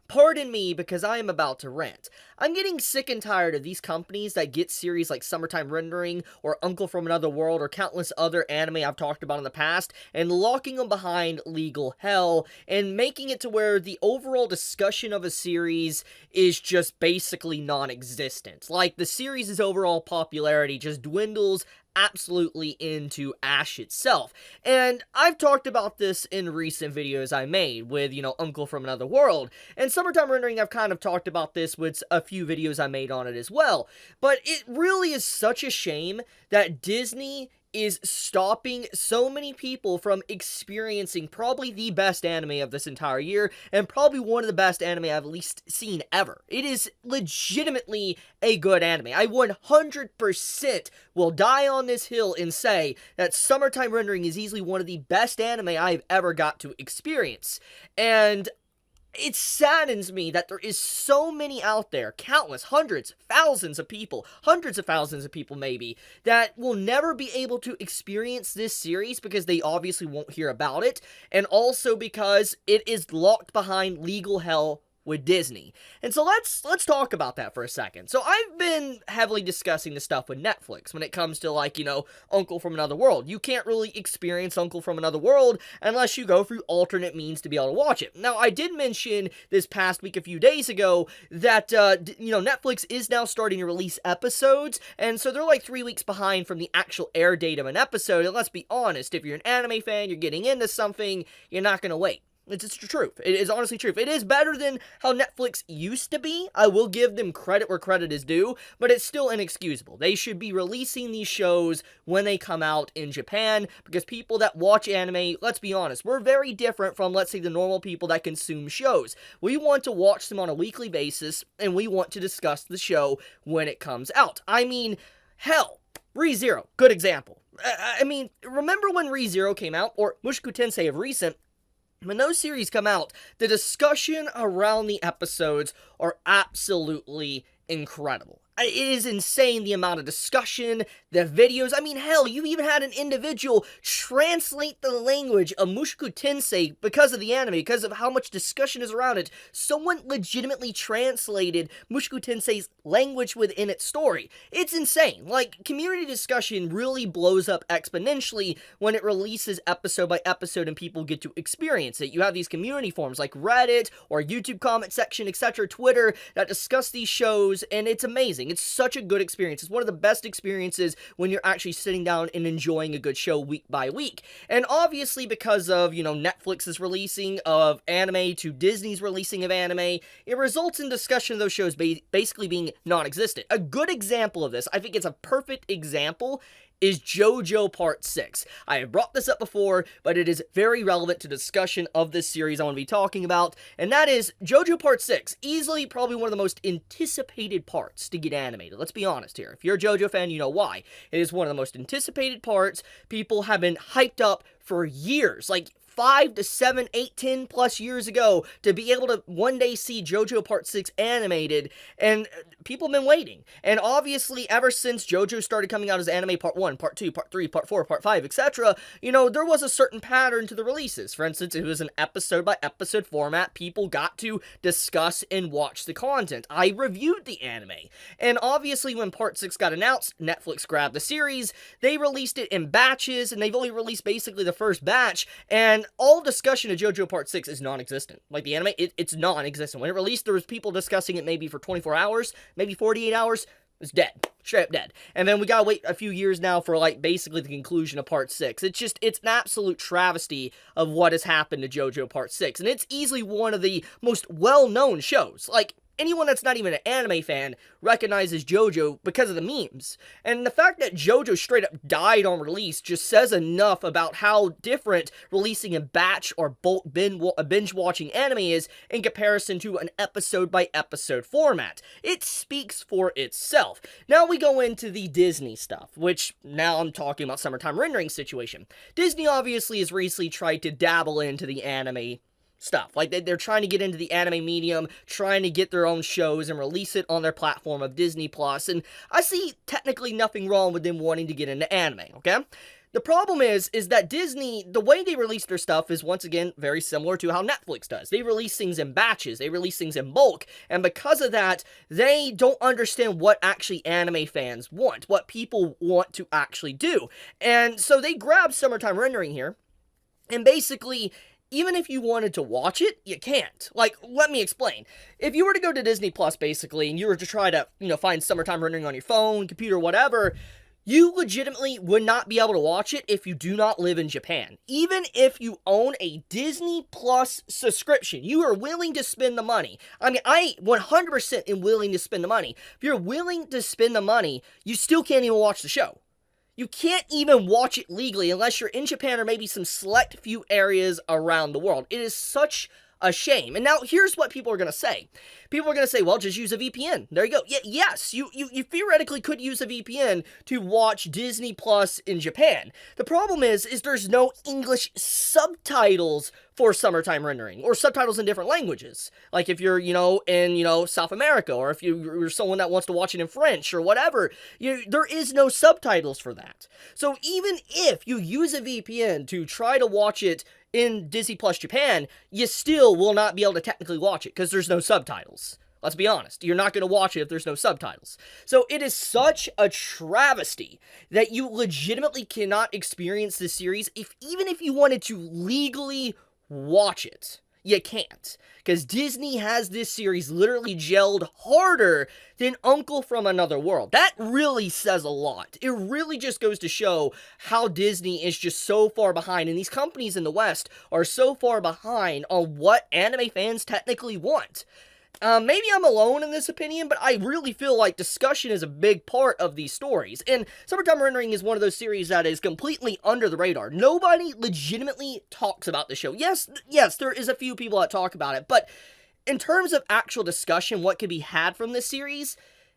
pardon me because I am about to rant. I'm getting sick and tired of these companies that get series like Summertime Rendering or Uncle from Another World or countless other anime I've talked about in the past and locking them behind legal hell and making it to where the overall discussion of a series is just basically non-existent. Like, the series' overall popularity just dwindles absolutely into ash itself. And I've talked about this in recent videos I made with, Uncle from Another World. And Summertime Rendering, I've kind of talked about this with a few videos I made on it as well. But it really is such a shame that Disney is stopping so many people from experiencing probably the best anime of this entire year, and probably one of the best anime I've at least seen ever. It is legitimately a good anime. I 100% will die on this hill and say that Summertime Rendering is easily one of the best anime I've ever got to experience. And it saddens me that there is so many out there, countless, hundreds of thousands of people maybe, that will never be able to experience this series because they obviously won't hear about it, and also because it is locked behind legal hell with Disney. And so let's talk about that for a second. So I've been heavily discussing this stuff with Netflix when it comes to, like, Uncle from Another World. You can't really experience Uncle from Another World unless you go through alternate means to be able to watch it. Now, I did mention this past week, a few days ago, that, Netflix is now starting to release episodes, and so they're like 3 weeks behind from the actual air date of an episode, and let's be honest, if you're an anime fan, you're getting into something, you're not gonna wait. It's the truth. It is honestly truth. It is better than how Netflix used to be. I will give them credit where credit is due, but it's still inexcusable. They should be releasing these shows when they come out in Japan, because people that watch anime, let's be honest, we're very different from, let's say, the normal people that consume shows. We want to watch them on a weekly basis, and we want to discuss the show when it comes out. I mean, hell, Re:Zero, good example. Remember when Re:Zero came out, or Mushoku Tensei of recent? When those series come out, the discussion around the episodes are absolutely incredible. It is insane, the amount of discussion, the videos. I mean, hell, you even had an individual translate the language of Mushoku Tensei because of the anime, because of how much discussion is around it. Someone legitimately translated Mushoku Tensei's language within its story. It's insane. Like, community discussion really blows up exponentially when it releases episode by episode and people get to experience it. You have these community forums like Reddit or YouTube comment section, etc., Twitter, that discuss these shows, and it's amazing. It's such a good experience. It's one of the best experiences when you're actually sitting down and enjoying a good show week by week. And obviously, because of, Netflix's releasing of anime to Disney's releasing of anime, it results in discussion of those shows basically being non-existent. A good example of this, I think it's a perfect example, is JoJo Part 6. I have brought this up before, but it is very relevant to discussion of this series I want to be talking about, and that is JoJo Part 6. Easily probably one of the most anticipated parts to get animated. Let's be honest here. If you're a JoJo fan, you know why. It is one of the most anticipated parts. People have been hyped up for years, like 5 to 7, 8, 10 plus years ago, to be able to one day see JoJo Part 6 animated, and people have been waiting. And obviously, ever since JoJo started coming out as anime Part 1, Part 2, Part 3, Part 4, Part 5, etc., there was a certain pattern to the releases. For instance, it was an episode-by-episode format. People got to discuss and watch the content. I reviewed the anime. And obviously, when Part 6 got announced, Netflix grabbed the series. They released it in batches, and they've only released basically the first batch, and all discussion of JoJo Part 6 is non-existent. Like, the anime, it's non-existent. When it released, there was people discussing it maybe for 24 hours, maybe 48 hours. It's dead. Straight up dead. And then we gotta wait a few years now for, like, basically the conclusion of Part 6. It's an absolute travesty of what has happened to JoJo Part 6. And it's easily one of the most well-known shows. Like, anyone that's not even an anime fan recognizes JoJo because of the memes. And the fact that JoJo straight up died on release just says enough about how different releasing a batch or bulk binge watching anime is in comparison to an episode by episode format. It speaks for itself. Now we go into the Disney stuff, which now I'm talking about Summertime Rendering situation. Disney obviously has recently tried to dabble into the anime stuff. Like, they're trying to get into the anime medium, trying to get their own shows and release it on their platform of Disney+, and I see technically nothing wrong with them wanting to get into anime, okay? The problem is that Disney, the way they release their stuff is once again very similar to how Netflix does. They release things in batches, they release things in bulk, and because of that, they don't understand what actually anime fans want, what people want to actually do. And so they grab Summertime Rendering here, and basically, even if you wanted to watch it, you can't. Like, let me explain. If you were to go to Disney Plus, basically, and you were to try to, find Summertime Rendering on your phone, computer, whatever, you legitimately would not be able to watch it if you do not live in Japan. Even if you own a Disney Plus subscription, you are willing to spend the money. I mean, I 100% am willing to spend the money. If you're willing to spend the money, you still can't even watch the show. You can't even watch it legally unless you're in Japan or maybe some select few areas around the world. It is such a shame. And now here's what people are going to say. People are going to say, well, just use a VPN. There you go. Yes, you theoretically could use a VPN to watch Disney Plus in Japan. The problem is there's no English subtitles for Summertime Rendering, or subtitles in different languages. Like if you're, in, South America, or if you're someone that wants to watch it in French or whatever, there is no subtitles for that. So even if you use a VPN to try to watch it in Disney Plus Japan, you still will not be able to technically watch it because there's no subtitles. Let's be honest. You're not going to watch it if there's no subtitles. So it is such a travesty that you legitimately cannot experience this series even if you wanted to legally watch it. You can't. Because Disney has this series literally gelled harder than Uncle from Another World. That really says a lot. It really just goes to show how Disney is just so far behind, and these companies in the West are so far behind on what anime fans technically want. Maybe I'm alone in this opinion, but I really feel like discussion is a big part of these stories. And Summertime Rendering is one of those series that is completely under the radar. Nobody legitimately talks about the show. Yes, there is a few people that talk about it, but in terms of actual discussion, what could be had from this series,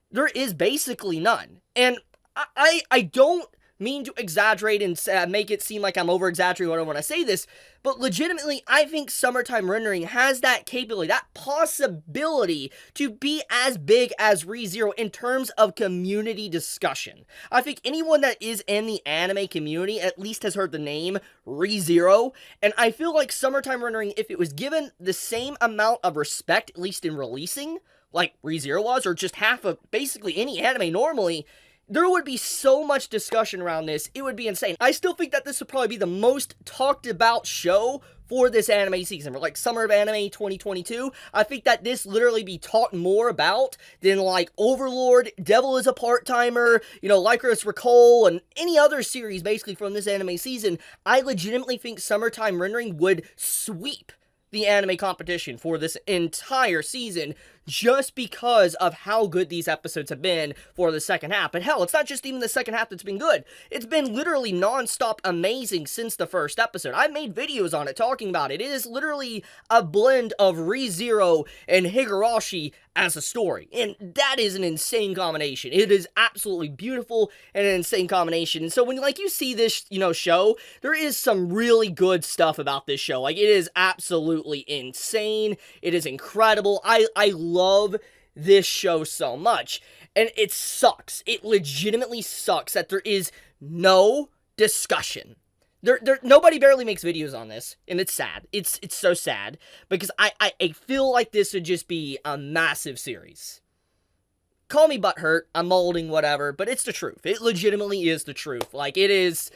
there is basically none. And I don't mean to exaggerate and make it seem like I'm over-exaggerating when I say this, but legitimately, I think Summertime Rendering has that capability, that possibility to be as big as ReZero in terms of community discussion. I think anyone that is in the anime community at least has heard the name ReZero, and I feel like Summertime Rendering, if it was given the same amount of respect, at least in releasing, like ReZero was, or just half of basically any anime normally, there would be so much discussion around this, it would be insane. I still think that this would probably be the most talked about show for this anime season, for like Summer of Anime 2022. I think that this literally be talked more about than like Overlord, Devil is a Part-Timer, Lycurus Recall, and any other series basically from this anime season. I legitimately think Summertime Rendering would sweep the anime competition for this entire season just because of how good these episodes have been for the second half. But hell, it's not just even the second half that's been good. It's been literally non-stop amazing since the first episode. I've made videos on it talking about it. It is literally a blend of ReZero and Higurashi as a story. And that is an insane combination. It is absolutely beautiful and an insane combination. And so when you see this, show, there is some really good stuff about this show. Like, it is absolutely insane. It is incredible. I love this show so much. And it sucks. It legitimately sucks that there is no discussion. Nobody barely makes videos on this, and it's sad. It's so sad, because I feel like this would just be a massive series. Call me butthurt, I'm molding, whatever, but it's the truth. It legitimately is the truth. Like, it is...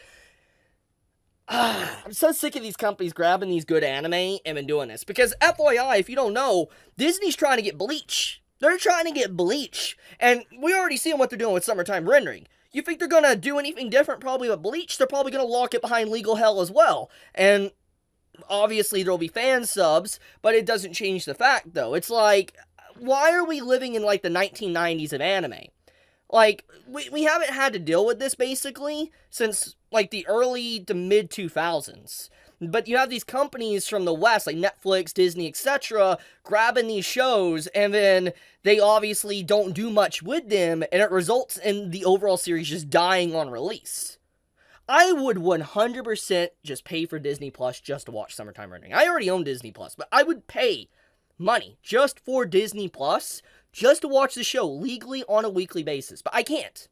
I'm so sick of these companies grabbing these good anime and been doing this, because FYI, if you don't know, Disney's trying to get Bleach. They're trying to get Bleach, and we already see what they're doing with Summertime Rendering. You think they're gonna do anything different probably with Bleach? They're probably gonna lock it behind legal hell as well. And obviously there'll be fan subs, but it doesn't change the fact though. It's like, why are we living in like the 1990s of anime? Like, we haven't had to deal with this basically since like the early to mid 2000s. But you have these companies from the West, like Netflix, Disney, etc., grabbing these shows, and then they obviously don't do much with them, and it results in the overall series just dying on release. I would 100% just pay for Disney Plus just to watch Summertime Rendering. I already own Disney Plus, but I would pay money just for Disney Plus, just to watch the show legally on a weekly basis. But I can't.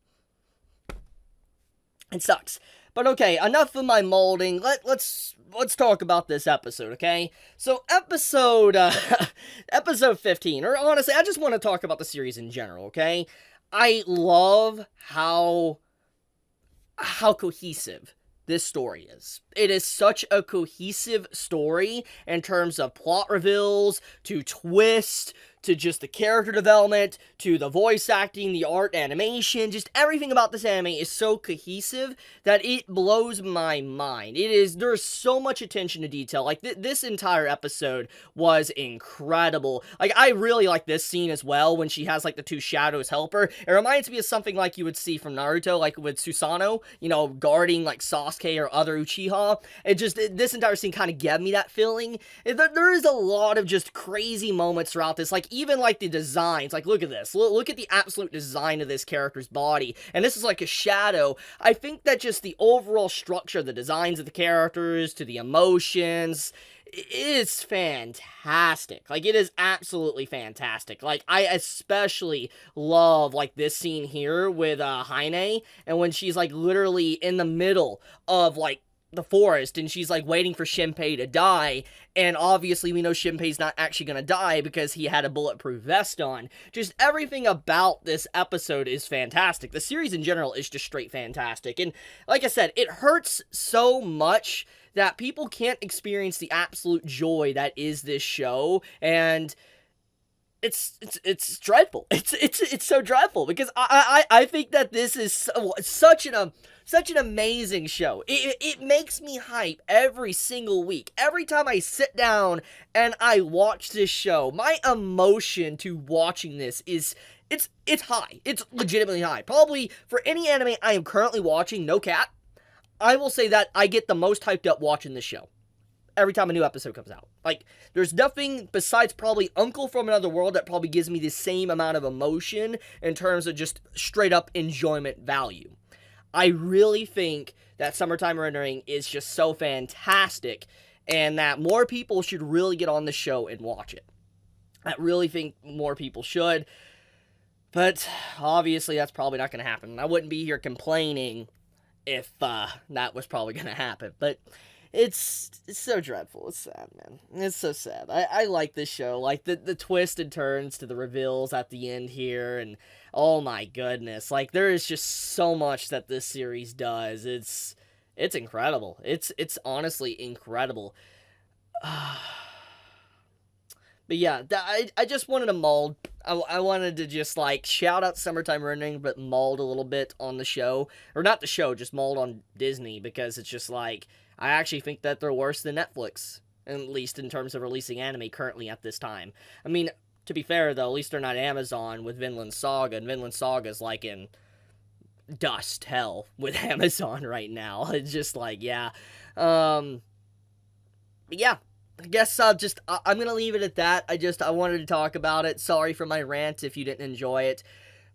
It sucks. But okay, enough of my molding. Let's talk about this episode, okay? So episode 15, or honestly, I just want to talk about the series in general, okay? I love how cohesive this story is. It is such a cohesive story in terms of plot reveals, to twist, to just the character development, to the voice acting, the art, animation, just everything about this anime is so cohesive that it blows my mind. There's so much attention to detail. Like, this entire episode was incredible. Like, I really like this scene as well, when she has, like, the two shadows help her. It reminds me of something like you would see from Naruto, like with Susanoo, you know, guarding, like, Sasuke or other Uchiha. This entire scene kind of gave me that feeling. There is a lot of just crazy moments throughout this, like, even like the designs, like look at this, look at the absolute design of this character's body, and this is like a shadow. I think that just the overall structure, the designs of the characters, to the emotions, is fantastic. Like, it is absolutely fantastic. Like, I especially love, like, this scene here with Heine, and when she's, like, literally in the middle of, like, the forest, and she's, like, waiting for Shinpei to die, and obviously we know Shinpei's not actually gonna die because he had a bulletproof vest on. Just everything about this episode is fantastic. The series in general is just straight fantastic, and like I said, it hurts so much that people can't experience the absolute joy that is this show, and it's dreadful. It's so dreadful, because I think that this is such an amazing show. It makes me hype every single week. Every time I sit down and I watch this show, my emotion to watching this is it's high. It's legitimately high. Probably for any anime I am currently watching, no cap, I will say that I get the most hyped up watching this show every time a new episode comes out. Like, there's nothing besides probably Uncle from Another World that probably gives me the same amount of emotion in terms of just straight up enjoyment value. I really think that Summertime Rendering is just so fantastic, and that more people should really get on the show and watch it. I really think more people should, but obviously that's probably not going to happen. I wouldn't be here complaining if that was probably going to happen, but it's so dreadful. It's sad, man. It's so sad. I like this show. Like, the twists and turns to the reveals at the end here, and oh my goodness. Like, there is just so much that this series does. It's incredible. It's honestly incredible. But yeah, I just wanted to mold. I wanted to just, like, shout out Summertime Rendering, but mold a little bit on the show. Or not the show, just mold on Disney, because it's just, like, I actually think that they're worse than Netflix, at least in terms of releasing anime currently at this time. I mean, to be fair, though, at least they're not Amazon with Vinland Saga, and Vinland Saga's, like, in dust hell with Amazon right now. It's just, like, yeah. But yeah. I guess I'm gonna leave it at that. I wanted to talk about it. Sorry for my rant if you didn't enjoy it.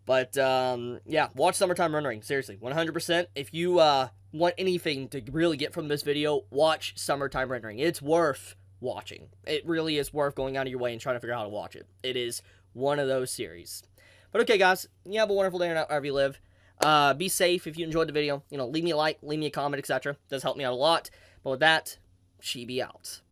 But, yeah, watch Summertime Rendering. Seriously, 100%. If you, want anything to really get from this video, watch Summertime Rendering. It's worth watching. It really is worth going out of your way and trying to figure out how to watch it. It is one of those series. But okay, guys, you have a wonderful day or night wherever you live. Be safe if you enjoyed the video. You know, leave me a like, leave me a comment, etc. It does help me out a lot. But with that, Chibi out.